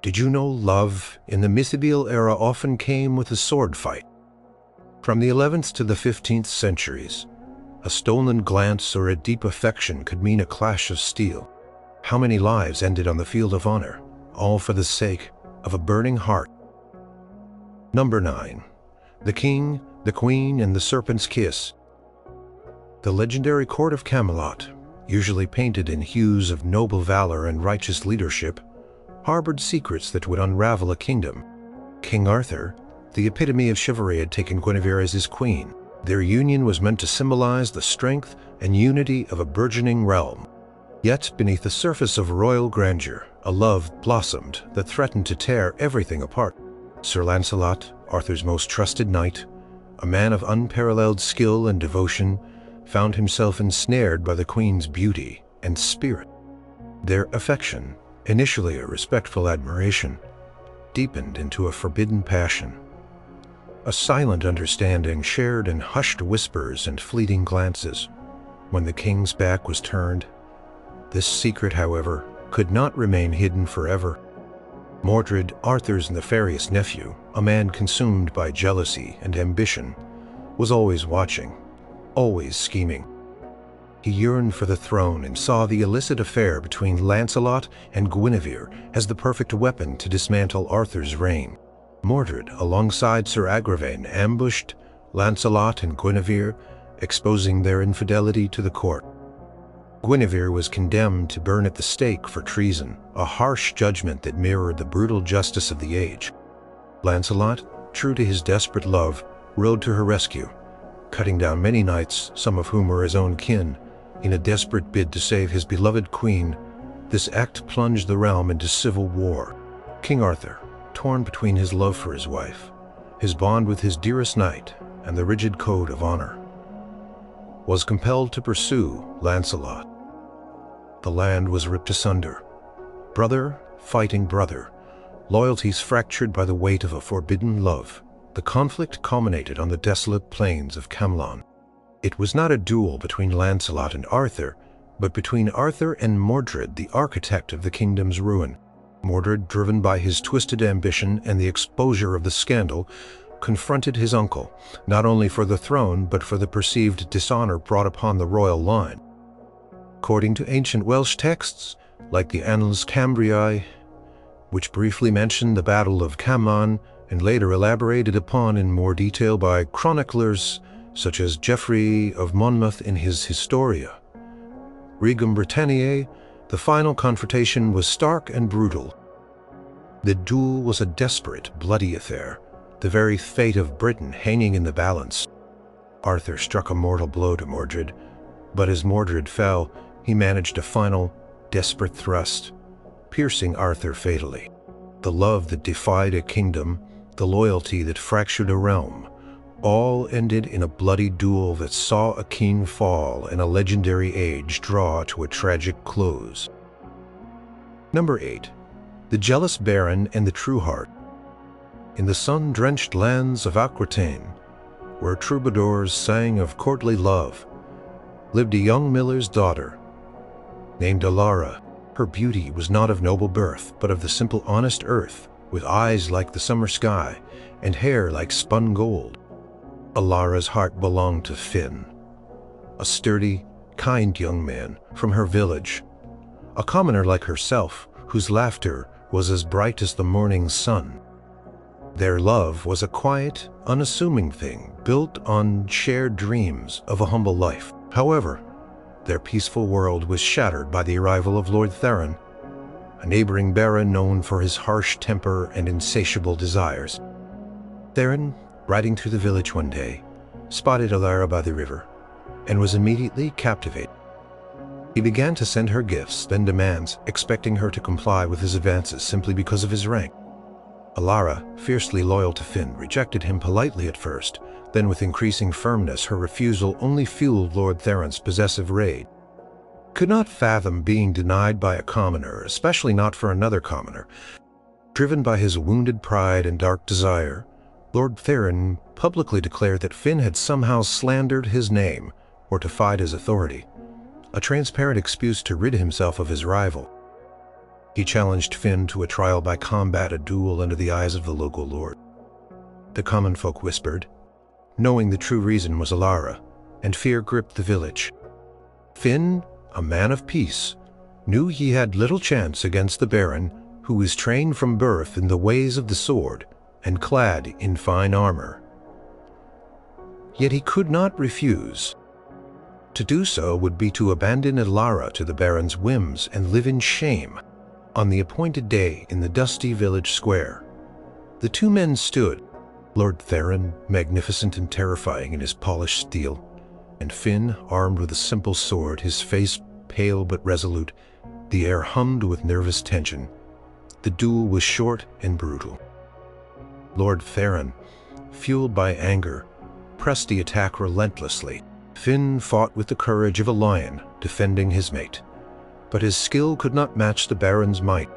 Did you know love in the medieval era often came with a sword fight? From the 11th to the 15th centuries, a stolen glance or a deep affection could mean a clash of steel. How many lives ended on the field of honor, all for the sake of a burning heart? Number 9. The King, the Queen, and the Serpent's Kiss. The legendary court of Camelot, usually painted in hues of noble valor and righteous leadership, harbored secrets that would unravel a kingdom. King Arthur, the epitome of chivalry, had taken Guinevere as his queen. Their union was meant to symbolize the strength and unity of a burgeoning realm. Yet, beneath the surface of royal grandeur, a love blossomed that threatened to tear everything apart. Sir Lancelot, Arthur's most trusted knight, a man of unparalleled skill and devotion, found himself ensnared by the queen's beauty and spirit. Their affection, initially a respectful admiration, deepened into a forbidden passion. A silent understanding shared in hushed whispers and fleeting glances. When the king's back was turned, this secret, however, could not remain hidden forever. Mordred, Arthur's nefarious nephew, a man consumed by jealousy and ambition, was always watching, always scheming. He yearned for the throne and saw the illicit affair between Lancelot and Guinevere as the perfect weapon to dismantle Arthur's reign. Mordred, alongside Sir Agravain, ambushed Lancelot and Guinevere, exposing their infidelity to the court. Guinevere was condemned to burn at the stake for treason, a harsh judgment that mirrored the brutal justice of the age. Lancelot, true to his desperate love, rode to her rescue, cutting down many knights, some of whom were his own kin. In a desperate bid to save his beloved queen, this act plunged the realm into civil war. King Arthur, torn between his love for his wife, his bond with his dearest knight, and the rigid code of honor, was compelled to pursue Lancelot. The land was ripped asunder. Brother fighting brother, loyalties fractured by the weight of a forbidden love. The conflict culminated on the desolate plains of Camelot. It was not a duel between Lancelot and Arthur, but between Arthur and Mordred, the architect of the kingdom's ruin. Mordred, driven by his twisted ambition and the exposure of the scandal, confronted his uncle, not only for the throne but for the perceived dishonor brought upon the royal line. According to ancient Welsh texts, like the Annals Cambriae, which briefly mention the Battle of Camelot and later elaborated upon in more detail by chroniclers such as Geoffrey of Monmouth in his Historia Regum Britanniae, the final confrontation was stark and brutal. The duel was a desperate, bloody affair, the very fate of Britain hanging in the balance. Arthur struck a mortal blow to Mordred, but as Mordred fell, he managed a final, desperate thrust, piercing Arthur fatally. The love that defied a kingdom, the loyalty that fractured a realm, all ended in a bloody duel that saw a king fall and a legendary age draw to a tragic close. Number 8. The Jealous Baron and the True Heart. In the sun-drenched lands of Aquitaine, where troubadours sang of courtly love, lived a young miller's daughter named Elara. Her beauty was not of noble birth, but of the simple honest earth, with eyes like the summer sky and hair like spun gold. Elara's heart belonged to Finn, a sturdy, kind young man from her village, a commoner like herself, whose laughter was as bright as the morning sun. Their love was a quiet, unassuming thing, built on shared dreams of a humble life. However, their peaceful world was shattered by the arrival of Lord Theron, a neighboring baron known for his harsh temper and insatiable desires. Theron, riding through the village one day, spotted Elara by the river, and was immediately captivated. He began to send her gifts, then demands, expecting her to comply with his advances simply because of his rank. Elara, fiercely loyal to Finn, rejected him politely at first, then with increasing firmness her refusal only fueled Lord Theron's possessive rage. Could not fathom being denied by a commoner, especially not for another commoner. Driven by his wounded pride and dark desire, Lord Theron publicly declared that Finn had somehow slandered his name or defied his authority, a transparent excuse to rid himself of his rival. He challenged Finn to a trial by combat, a duel under the eyes of the local lord. The common folk whispered, knowing the true reason was Elara, and fear gripped the village. Finn, a man of peace, knew he had little chance against the Baron, who was trained from birth in the ways of the sword and clad in fine armor. Yet he could not refuse. To do so would be to abandon Elara to the Baron's whims and live in shame. On the appointed day in the dusty village square, the two men stood, Lord Theron, magnificent and terrifying in his polished steel, and Finn, armed with a simple sword, his face pale but resolute. The air hummed with nervous tension. The duel was short and brutal. Lord Theron, fueled by anger, pressed the attack relentlessly. Finn fought with the courage of a lion, defending his mate. But his skill could not match the Baron's might.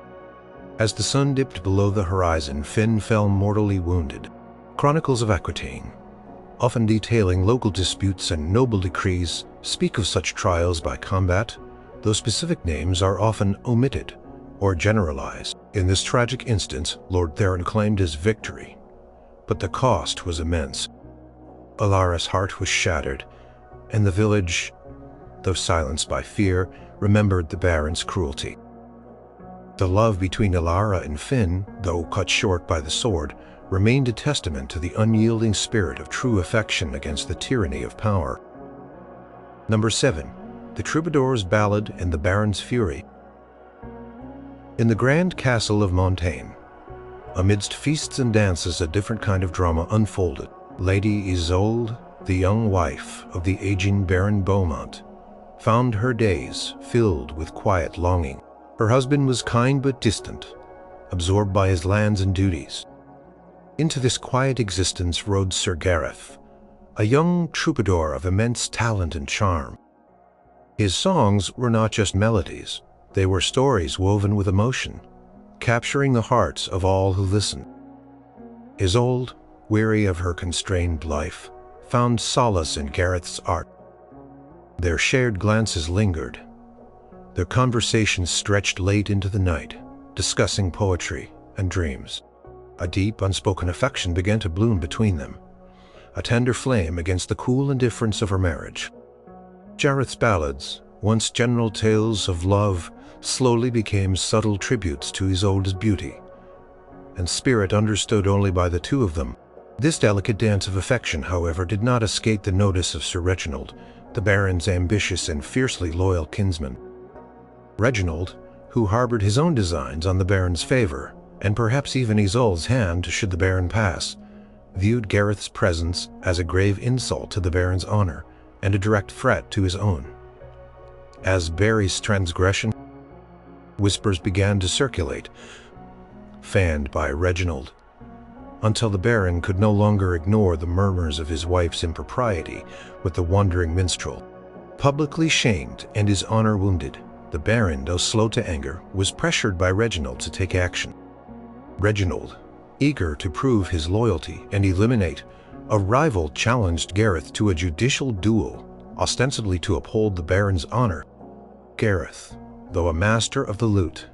As the sun dipped below the horizon, Finn fell mortally wounded. Chronicles of Aquitaine, often detailing local disputes and noble decrees, speak of such trials by combat, though specific names are often omitted or generalized. In this tragic instance, Lord Theron claimed his victory, but the cost was immense. Elara's heart was shattered, and the village, though silenced by fear, remembered the Baron's cruelty. The love between Elara and Finn, though cut short by the sword, remained a testament to the unyielding spirit of true affection against the tyranny of power. Number 7. The Troubadour's Ballad and the Baron's Fury. In the grand castle of Montaigne, amidst feasts and dances, a different kind of drama unfolded. Lady Isolde, the young wife of the aging Baron Beaumont, found her days filled with quiet longing. Her husband was kind but distant, absorbed by his lands and duties. Into this quiet existence rode Sir Gareth, a young troubadour of immense talent and charm. His songs were not just melodies, they were stories woven with emotion, capturing the hearts of all who listened. Isolde, weary of her constrained life, found solace in Gareth's art. Their shared glances lingered. Their conversations stretched late into the night, discussing poetry and dreams. A deep, unspoken affection began to bloom between them, a tender flame against the cool indifference of her marriage. Gareth's ballads, once general tales of love, slowly became subtle tributes to Isolde's beauty and spirit, understood only by the two of them. This delicate dance of affection, however, did not escape the notice of Sir Reginald, the Baron's ambitious and fiercely loyal kinsman. Reginald, who harbored his own designs on the Baron's favor, and perhaps even Isolde's hand should the Baron pass, viewed Gareth's presence as a grave insult to the Baron's honor and a direct threat to his own. As Barry's transgression, whispers began to circulate, fanned by Reginald, until the Baron could no longer ignore the murmurs of his wife's impropriety with the wandering minstrel. Publicly shamed and his honor wounded, the Baron, though slow to anger, was pressured by Reginald to take action. Reginald, eager to prove his loyalty and eliminate a rival, challenged Gareth to a judicial duel, ostensibly to uphold the Baron's honor. Gareth, though a master of the lute,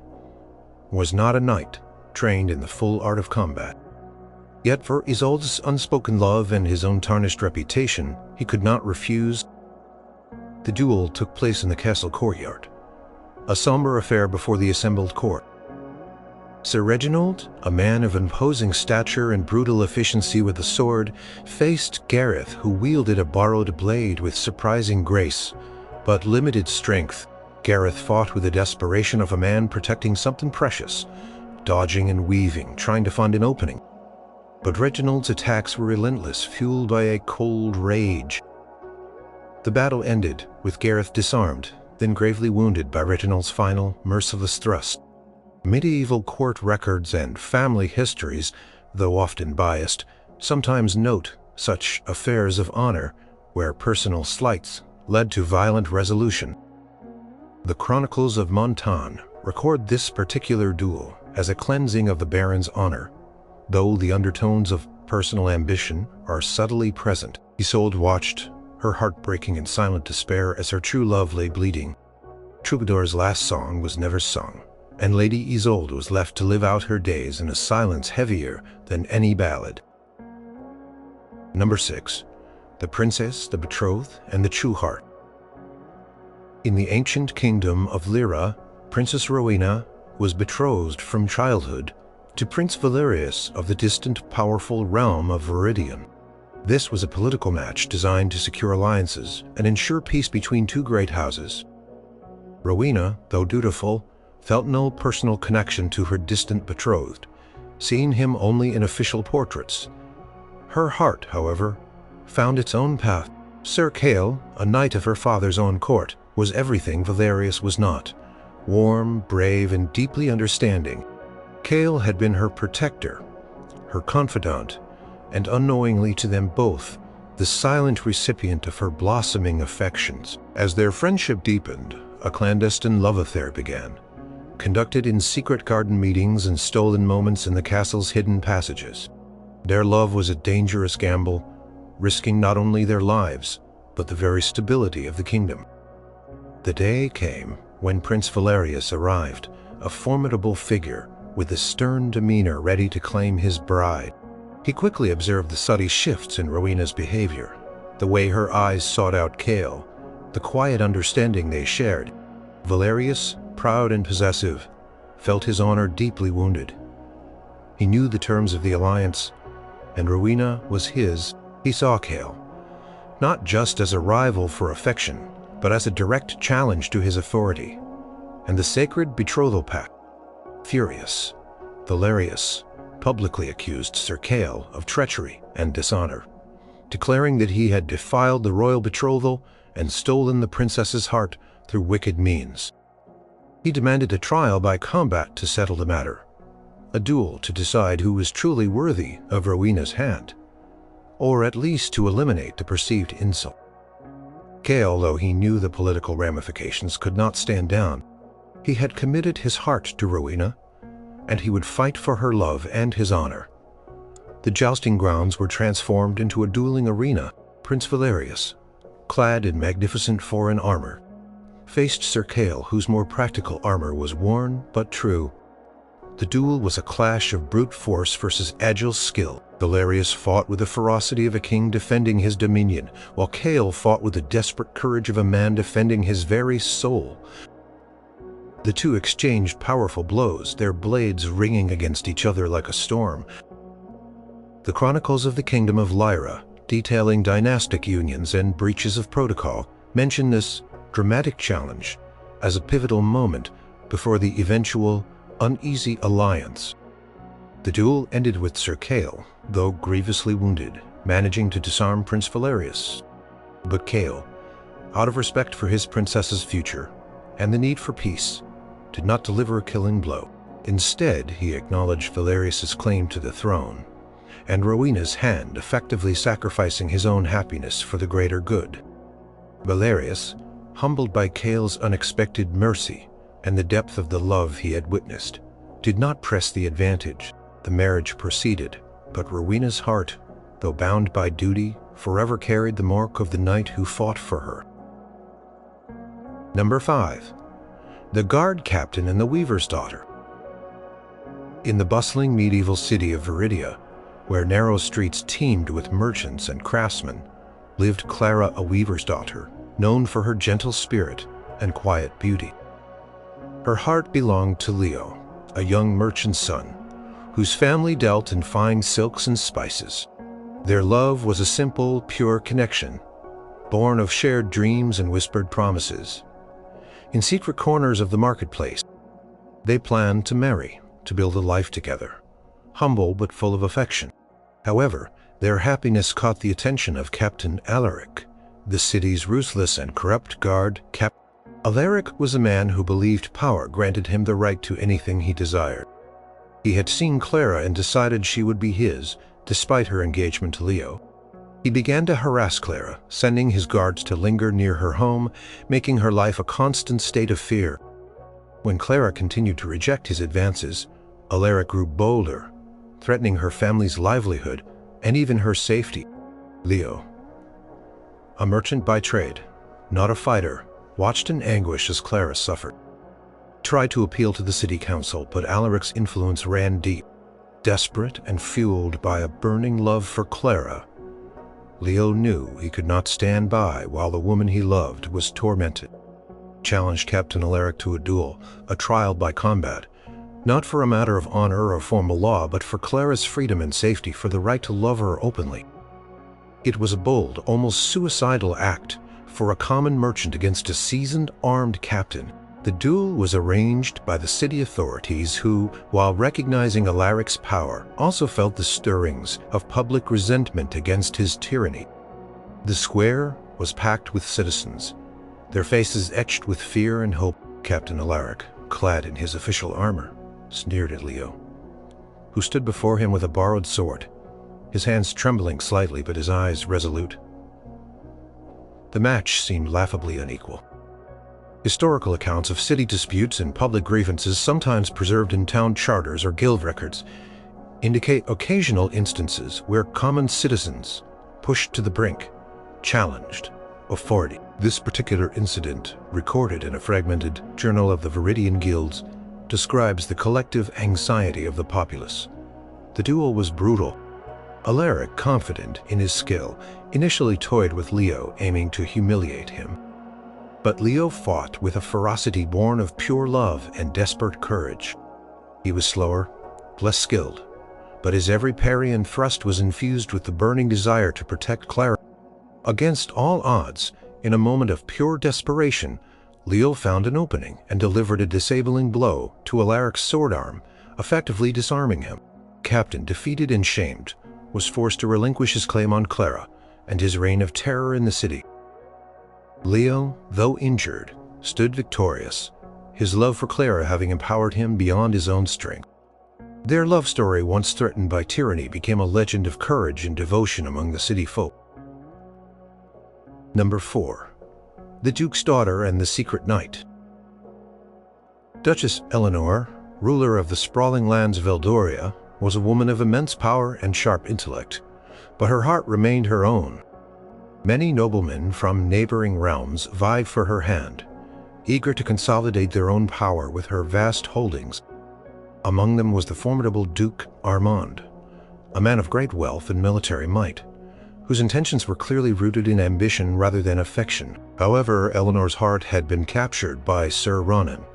was not a knight trained in the full art of combat. Yet for Isolde's unspoken love and his own tarnished reputation, he could not refuse. The duel took place in the castle courtyard, a somber affair before the assembled court. Sir Reginald, a man of imposing stature and brutal efficiency with a sword, faced Gareth, who wielded a borrowed blade with surprising grace, but limited strength. Gareth fought with the desperation of a man protecting something precious, dodging and weaving, trying to find an opening. But Reginald's attacks were relentless, fueled by a cold rage. The battle ended with Gareth disarmed, then gravely wounded by Reginald's final, merciless thrust. Medieval court records and family histories, though often biased, sometimes note such affairs of honor where personal slights led to violent resolution. The Chronicles of Montaigne record this particular duel as a cleansing of the Baron's honor, though the undertones of personal ambition are subtly present. Isolde watched, her heart breaking in silent despair as her true love lay bleeding. Troubadour's last song was never sung, and Lady Isolde was left to live out her days in a silence heavier than any ballad. Number 6. The Princess, the Betrothed, and the True Heart. In the ancient kingdom of Lyra, Princess Rowena was betrothed from childhood to Prince Valerius of the distant, powerful realm of Viridian. This was a political match designed to secure alliances and ensure peace between two great houses. Rowena, though dutiful, felt no personal connection to her distant betrothed, seeing him only in official portraits. Her heart, however, found its own path. Sir Cale, a knight of her father's own court, was everything Valerius was not. Warm, brave, and deeply understanding, Cale had been her protector, her confidant, and unknowingly to them both, the silent recipient of her blossoming affections. As their friendship deepened, a clandestine love affair began, conducted in secret garden meetings and stolen moments in the castle's hidden passages. Their love was a dangerous gamble, risking not only their lives, but the very stability of the kingdom. The day came when Prince Valerius arrived, a formidable figure with a stern demeanor ready to claim his bride. He quickly observed the subtle shifts in Rowena's behavior, the way her eyes sought out Cale, the quiet understanding they shared. Valerius, proud and possessive, felt his honor deeply wounded. He knew the terms of the alliance, and Rowena was his. He saw Cale not just as a rival for affection, but as a direct challenge to his authority and the sacred betrothal pact. Furious, Valerius publicly accused Sir Cale of treachery and dishonor, declaring that he had defiled the royal betrothal and stolen the princess's heart through wicked means. He demanded a trial by combat to settle the matter, a duel to decide who was truly worthy of Rowena's hand, or at least to eliminate the perceived insult. Cale, though he knew the political ramifications, could not stand down. He had committed his heart to Rowena, and he would fight for her love and his honor. The jousting grounds were transformed into a dueling arena. Prince Valerius, clad in magnificent foreign armor, faced Sir Cale, whose more practical armor was worn but true. The duel was a clash of brute force versus agile skill. Valerius fought with the ferocity of a king defending his dominion, while Cale fought with the desperate courage of a man defending his very soul. The two exchanged powerful blows, their blades ringing against each other like a storm. The chronicles of the Kingdom of Lyra, detailing dynastic unions and breaches of protocol, mention this dramatic challenge as a pivotal moment before the eventual uneasy alliance. The duel ended with Sir Cale, though grievously wounded, managing to disarm Prince Valerius. But Cale, out of respect for his princess's future and the need for peace, did not deliver a killing blow. Instead, he acknowledged Valerius's claim to the throne and Rowena's hand, effectively sacrificing his own happiness for the greater good. Valerius, humbled by Cale's unexpected mercy and the depth of the love he had witnessed, did not press the advantage. The marriage proceeded, but Rowena's heart, though bound by duty, forever carried the mark of the knight who fought for her. Number 5. The Guard Captain and the Weaver's Daughter. In the bustling medieval city of Viridia, where narrow streets teemed with merchants and craftsmen, lived Clara, a weaver's daughter, known for her gentle spirit and quiet beauty. Her heart belonged to Leo, a young merchant's son, whose family dealt in fine silks and spices. Their love was a simple, pure connection, born of shared dreams and whispered promises. In secret corners of the marketplace, they planned to marry, to build a life together, humble but full of affection. However, their happiness caught the attention of Captain Alaric, the city's ruthless and corrupt guard captain. Alaric was a man who believed power granted him the right to anything he desired. He had seen Clara and decided she would be his, despite her engagement to Leo. He began to harass Clara, sending his guards to linger near her home, making her life a constant state of fear. When Clara continued to reject his advances, Alaric grew bolder, threatening her family's livelihood and even her safety. Leo, a merchant by trade, not a fighter, watched in anguish as Clara suffered. tried to appeal to the city council, but Alaric's influence ran deep. Desperate and fueled by a burning love for Clara, Leo knew he could not stand by while the woman he loved was tormented. Challenged Captain Alaric to a duel, a trial by combat, not for a matter of honor or formal law, but for Clara's freedom and safety, for the right to love her openly. It was a bold, almost suicidal act for a common merchant against a seasoned, armed captain. The duel was arranged by the city authorities who, while recognizing Alaric's power, also felt the stirrings of public resentment against his tyranny. The square was packed with citizens, their faces etched with fear and hope. Captain Alaric, clad in his official armor, sneered at Leo, who stood before him with a borrowed sword, his hands trembling slightly but his eyes resolute. The match seemed laughably unequal. Historical accounts of city disputes and public grievances, sometimes preserved in town charters or guild records, indicate occasional instances where common citizens, pushed to the brink, challenged authority. This particular incident, recorded in a fragmented Journal of the Viridian Guilds, describes the collective anxiety of the populace. The duel was brutal. Alaric, confident in his skill, initially toyed with Leo, aiming to humiliate him. But Leo fought with a ferocity born of pure love and desperate courage. He was slower, less skilled, but his every parry and thrust was infused with the burning desire to protect Clara. Against all odds, in a moment of pure desperation, Leo found an opening and delivered a disabling blow to Alaric's sword arm, effectively disarming him. Captain, defeated and shamed, was forced to relinquish his claim on Clara and his reign of terror in the city. Leo, though injured, stood victorious, his love for Clara having empowered him beyond his own strength. Their love story, once threatened by tyranny, became a legend of courage and devotion among the city folk. Number 4. The Duke's Daughter and the Secret Knight. Duchess Eleanor, ruler of the sprawling lands of Eldoria, was a woman of immense power and sharp intellect, but her heart remained her own. Many noblemen from neighboring realms vied for her hand, eager to consolidate their own power with her vast holdings. Among them was the formidable Duke Armand, a man of great wealth and military might, whose intentions were clearly rooted in ambition rather than affection. However, Eleanor's heart had been captured by Sir Ronan,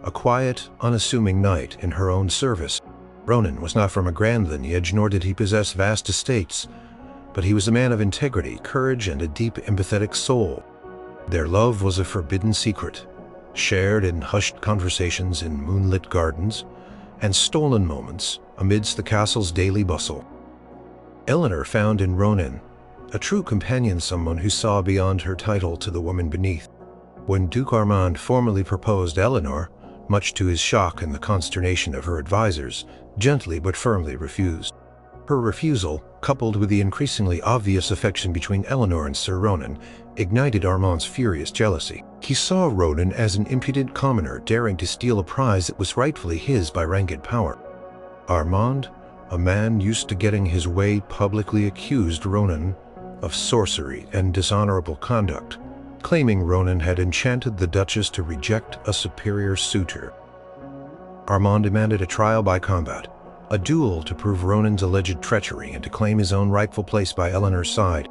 a quiet, unassuming knight in her own service. Ronan was not from a grand lineage, nor did he possess vast estates, but he was a man of integrity, courage, and a deep, empathetic soul. Their love was a forbidden secret, shared in hushed conversations in moonlit gardens, and stolen moments amidst the castle's daily bustle. Eleanor found in Ronan a true companion, someone who saw beyond her title to the woman beneath. When Duke Armand formally proposed, Eleanor, much to his shock and the consternation of her advisors, gently but firmly refused. Her refusal, coupled with the increasingly obvious affection between Eleanor and Sir Ronan, ignited Armand's furious jealousy. He saw Ronan as an impudent commoner daring to steal a prize that was rightfully his by rank and power. Armand, a man used to getting his way, publicly accused Ronan of sorcery and dishonorable conduct, claiming Ronan had enchanted the Duchess to reject a superior suitor. Armand demanded a trial by combat, a duel to prove Ronan's alleged treachery and to claim his own rightful place by Eleanor's side.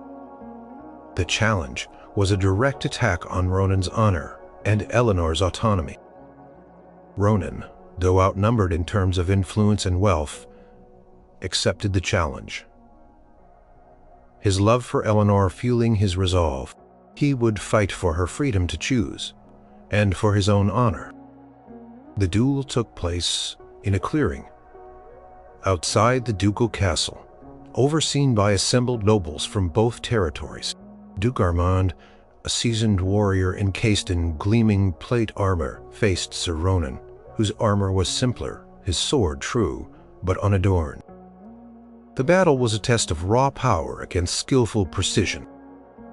The challenge was a direct attack on Ronan's honor and Eleanor's autonomy. Ronan, though outnumbered in terms of influence and wealth, accepted the challenge. His love for Eleanor fueling his resolve, he would fight for her freedom to choose, and for his own honor. The duel took place in a clearing outside the ducal castle, overseen by assembled nobles from both territories. Duke Armand, a seasoned warrior encased in gleaming plate armor, faced Sir Ronan, whose armor was simpler, his sword true, but unadorned. The battle was a test of raw power against skillful precision.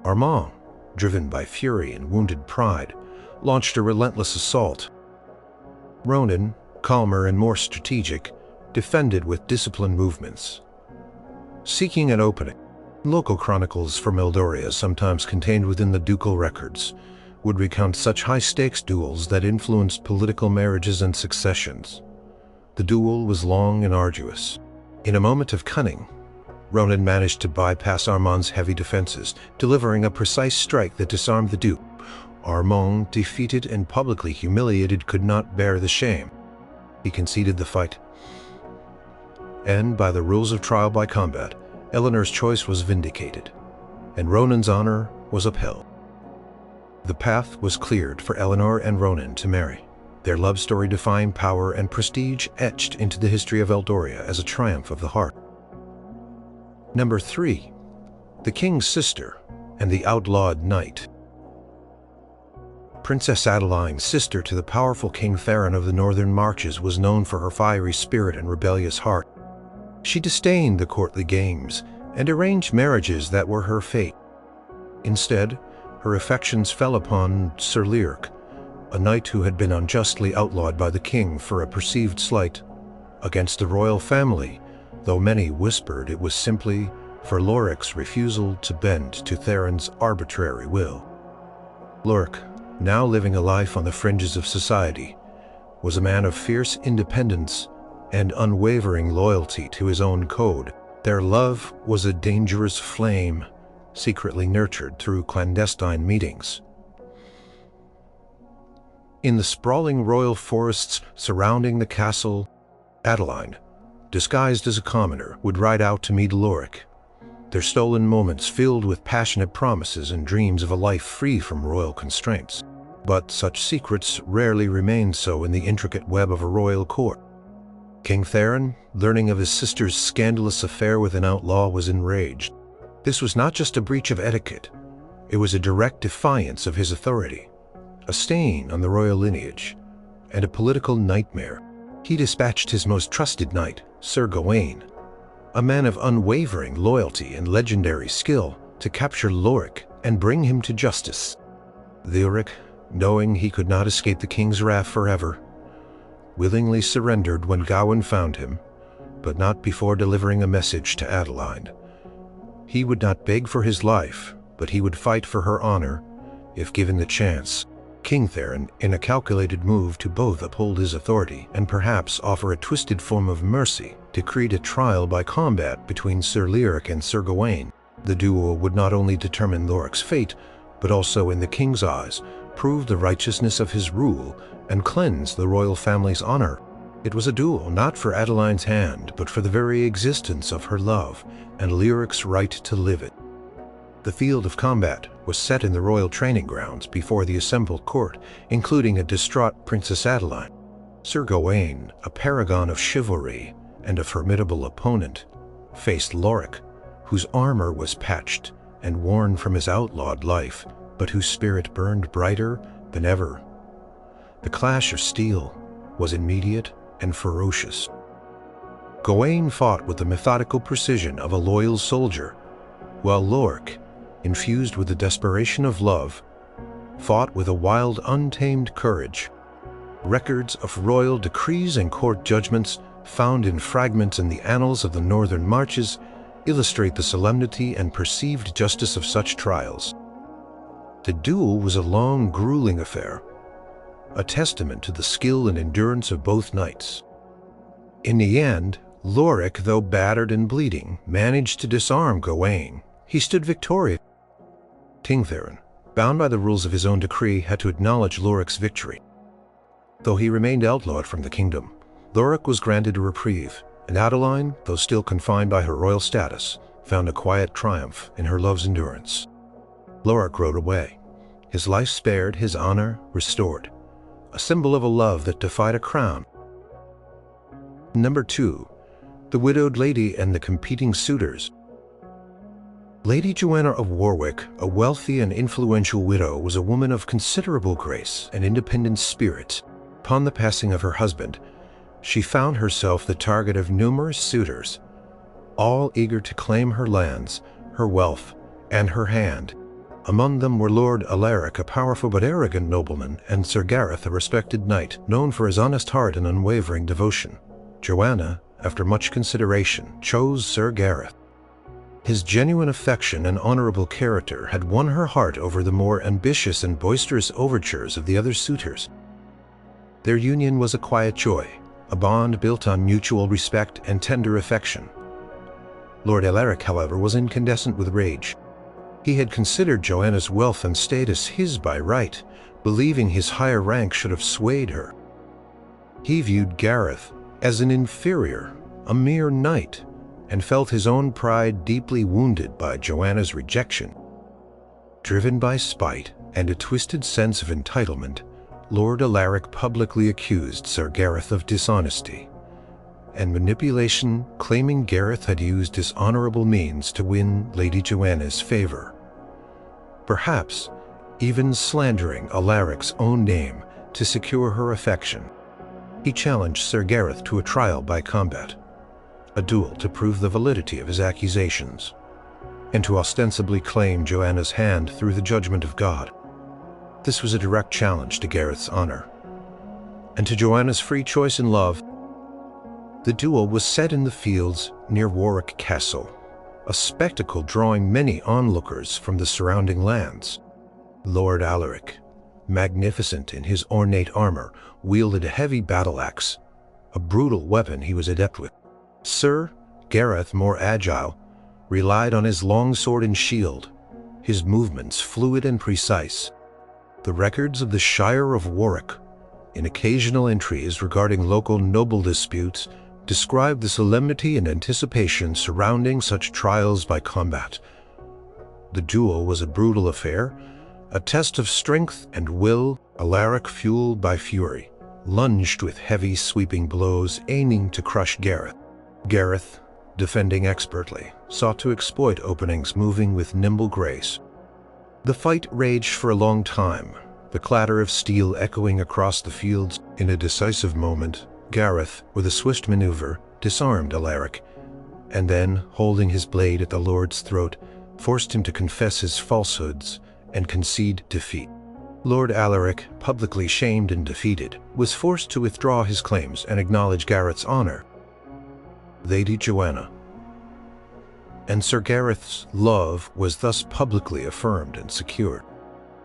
Armand, driven by fury and wounded pride, launched a relentless assault. Ronan, calmer and more strategic, defended with disciplined movements. Seeking an opening. Local chronicles from Eldoria, sometimes contained within the ducal records, would recount such high-stakes duels that influenced political marriages and successions. The duel was long and arduous. In a moment of cunning, Ronan managed to bypass Armand's heavy defenses, delivering a precise strike that disarmed the dupe. Armand, defeated and publicly humiliated, could not bear the shame. He conceded the fight. And by the rules of trial by combat, Eleanor's choice was vindicated, and Ronan's honor was upheld. The path was cleared for Eleanor and Ronan to marry, their love story defying power and prestige etched into the history of Eldoria as a triumph of the heart. Number 3. The King's Sister and the Outlawed Knight. Princess Adeline, sister to the powerful King Theron of the Northern Marches, was known for her fiery spirit and rebellious heart. She disdained the courtly games and arranged marriages that were her fate. Instead, her affections fell upon Sir Leoric, a knight who had been unjustly outlawed by the king for a perceived slight against the royal family, though many whispered it was simply for Leoric's refusal to bend to Theron's arbitrary will. Leoric, now living a life on the fringes of society, was a man of fierce independence and unwavering loyalty to his own code. Their love was a dangerous flame, secretly nurtured through clandestine meetings. In the sprawling royal forests surrounding the castle, Adeline, disguised as a commoner, would ride out to meet Leoric, their stolen moments filled with passionate promises and dreams of a life free from royal constraints. But such secrets rarely remained so in the intricate web of a royal court. King Theron, learning of his sister's scandalous affair with an outlaw, was enraged. This was not just a breach of etiquette, it was a direct defiance of his authority, a stain on the royal lineage, and a political nightmare. He dispatched his most trusted knight, Sir Gawain, a man of unwavering loyalty and legendary skill, to capture Leoric and bring him to justice. Leoric, knowing he could not escape the king's wrath forever, willingly surrendered when Gawain found him, but not before delivering a message to Adeline. He would not beg for his life, but he would fight for her honor if given the chance. King Theron, in a calculated move to both uphold his authority and perhaps offer a twisted form of mercy, decreed a trial by combat between Sir Leoric and Sir Gawain. The duel would not only determine Leoric's fate, but also, in the king's eyes, prove the righteousness of his rule and cleanse the royal family's honor. It was a duel not for Adeline's hand, but for the very existence of her love and Leoric's right to live it. The field of combat was set in the royal training grounds before the assembled court, including a distraught Princess Adeline. Sir Gawain, a paragon of chivalry and a formidable opponent, faced Leoric, whose armor was patched and worn from his outlawed life, but whose spirit burned brighter than ever. The clash of steel was immediate and ferocious. Gawain fought with the methodical precision of a loyal soldier, while Leoric, infused with the desperation of love, fought with a wild, untamed courage. Records of royal decrees and court judgments found in fragments in the annals of the Northern Marches illustrate the solemnity and perceived justice of such trials. The duel was a long, grueling affair, a testament to the skill and endurance of both knights. In the end, Leoric, though battered and bleeding, managed to disarm Gawain. He stood victorious. King Theron, bound by the rules of his own decree, had to acknowledge Leoric's victory. Though he remained outlawed from the kingdom, Leoric was granted a reprieve, and Adeline, though still confined by her royal status, found a quiet triumph in her love's endurance. Leoric rode away, his life spared, his honor restored, a symbol of a love that defied a crown. Number 2. The Widowed Lady and the Competing Suitors. Lady Joanna of Warwick, a wealthy and influential widow, was a woman of considerable grace and independent spirit. Upon the passing of her husband, she found herself the target of numerous suitors, all eager to claim her lands, her wealth, and her hand. Among them were Lord Alaric, a powerful but arrogant nobleman, and Sir Gareth, a respected knight, known for his honest heart and unwavering devotion. Joanna, after much consideration, chose Sir Gareth. His genuine affection and honorable character had won her heart over the more ambitious and boisterous overtures of the other suitors. Their union was a quiet joy, a bond built on mutual respect and tender affection. Lord Alaric, however, was incandescent with rage. He had considered Joanna's wealth and status his by right, believing his higher rank should have swayed her. He viewed Gareth as an inferior, a mere knight, and felt his own pride deeply wounded by Joanna's rejection. Driven by spite and a twisted sense of entitlement, Lord Alaric publicly accused Sir Gareth of dishonesty and manipulation, claiming Gareth had used dishonorable means to win Lady Joanna's favor. Perhaps even slandering Alaric's own name to secure her affection. He challenged Sir Gareth to a trial by combat, a duel to prove the validity of his accusations, and to ostensibly claim Joanna's hand through the judgment of God. This was a direct challenge to Gareth's honor, and to Joanna's free choice in love. The duel was set in the fields near Warwick Castle, a spectacle drawing many onlookers from the surrounding lands. Lord Alaric, magnificent in his ornate armor, wielded a heavy battle-axe, a brutal weapon he was adept with. Sir Gareth, more agile, relied on his long sword and shield, his movements fluid and precise. The records of the Shire of Warwick, in occasional entries regarding local noble disputes, describe the solemnity and anticipation surrounding such trials by combat. The duel was a brutal affair, a test of strength and will. Alaric, fueled by fury, lunged with heavy sweeping blows, aiming to crush Gareth. Gareth, defending expertly, sought to exploit openings, moving with nimble grace. The fight raged for a long time, the clatter of steel echoing across the fields. In a decisive moment, Gareth, with a swift maneuver, disarmed Alaric, and then, holding his blade at the lord's throat, forced him to confess his falsehoods and concede defeat. Lord Alaric, publicly shamed and defeated, was forced to withdraw his claims and acknowledge Gareth's honor. Lady Joanna and Sir Gareth's love was thus publicly affirmed and secured.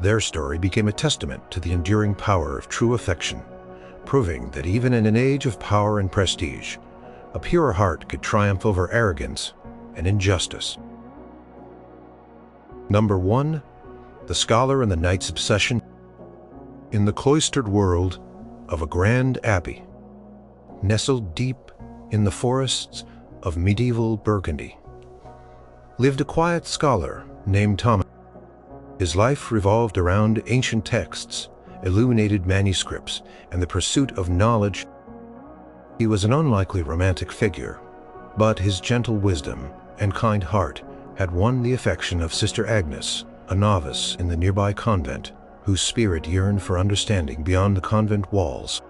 Their story became a testament to the enduring power of true affection, proving that even in an age of power and prestige, a pure heart could triumph over arrogance and injustice. Number 1. The Scholar and the Knight's Obsession. In the cloistered world of a grand abbey, nestled deep in the forests of medieval Burgundy, lived a quiet scholar named Thomas. His life revolved around ancient texts, illuminated manuscripts, and the pursuit of knowledge. He was an unlikely romantic figure, but his gentle wisdom and kind heart had won the affection of Sister Agnes, a novice in the nearby convent, whose spirit yearned for understanding beyond the convent walls.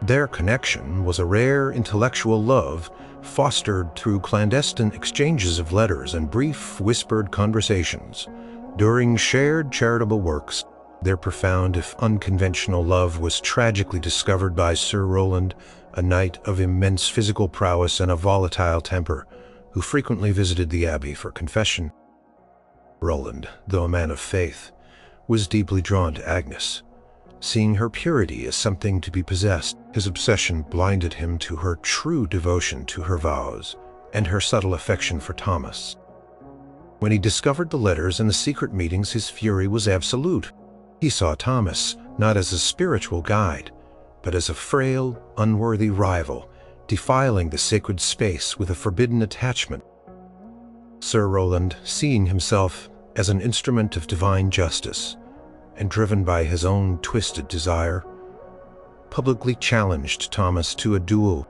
Their connection was a rare intellectual love, fostered through clandestine exchanges of letters and brief, whispered conversations. During shared charitable works, their profound, if unconventional love was tragically discovered by Sir Roland, a knight of immense physical prowess and a volatile temper, who frequently visited the abbey for confession. Roland, though a man of faith, was deeply drawn to Agnes, seeing her purity as something to be possessed. His obsession blinded him to her true devotion to her vows and her subtle affection for Thomas. When he discovered the letters and the secret meetings, his fury was absolute. He saw Thomas not as a spiritual guide, but as a frail, unworthy rival, defiling the sacred space with a forbidden attachment. Sir Roland, seeing himself as an instrument of divine justice, and driven by his own twisted desire, publicly challenged Thomas to a duel.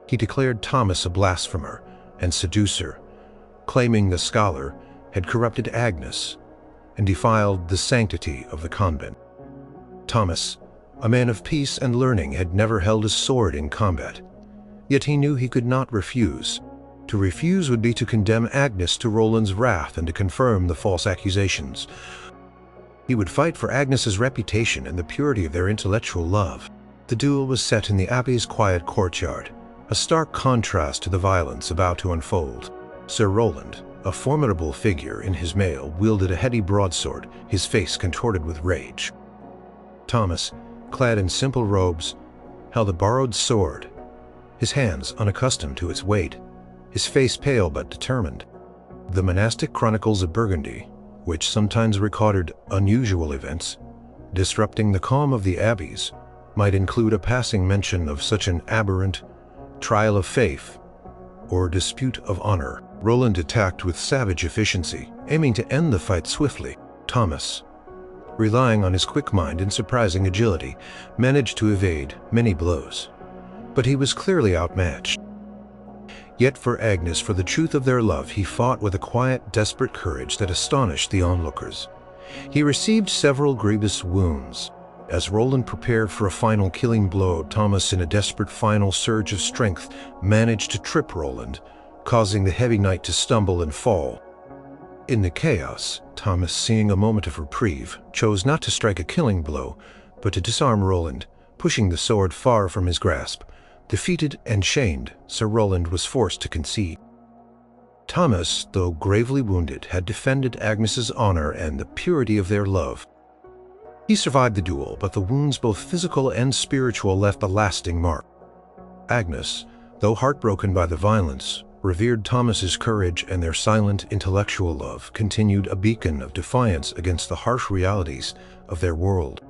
He declared Thomas a blasphemer and seducer, claiming the scholar had corrupted Agnes and defiled the sanctity of the convent. Thomas, a man of peace and learning, had never held a sword in combat, yet he knew he could not refuse. To refuse would be to condemn Agnes to Roland's wrath and to confirm the false accusations. He would fight for Agnes's reputation and the purity of their intellectual love. The duel was set in the abbey's quiet courtyard, a stark contrast to the violence about to unfold. Sir Roland, a formidable figure in his mail, wielded a heavy broadsword, his face contorted with rage. Thomas, clad in simple robes, held a borrowed sword, his hands unaccustomed to its weight, his face pale but determined. The monastic chronicles of Burgundy, which sometimes recorded unusual events, disrupting the calm of the abbeys, might include a passing mention of such an aberrant trial of faith or dispute of honor. Roland attacked with savage efficiency, aiming to end the fight swiftly. Thomas, relying on his quick mind and surprising agility, managed to evade many blows, but he was clearly outmatched. Yet for Agnes, for the truth of their love, he fought with a quiet, desperate courage that astonished the onlookers. He received several grievous wounds. As Roland prepared for a final killing blow, Thomas, in a desperate final surge of strength, managed to trip Roland, causing the heavy knight to stumble and fall. In the chaos, Thomas, seeing a moment of reprieve, chose not to strike a killing blow, but to disarm Roland, pushing the sword far from his grasp. Defeated and shamed, Sir Roland was forced to concede. Thomas, though gravely wounded, had defended Agnes's honor and the purity of their love. He survived the duel, but the wounds, both physical and spiritual, left a lasting mark. Agnes, though heartbroken by the violence, revered Thomas's courage, and their silent intellectual love continued a beacon of defiance against the harsh realities of their world.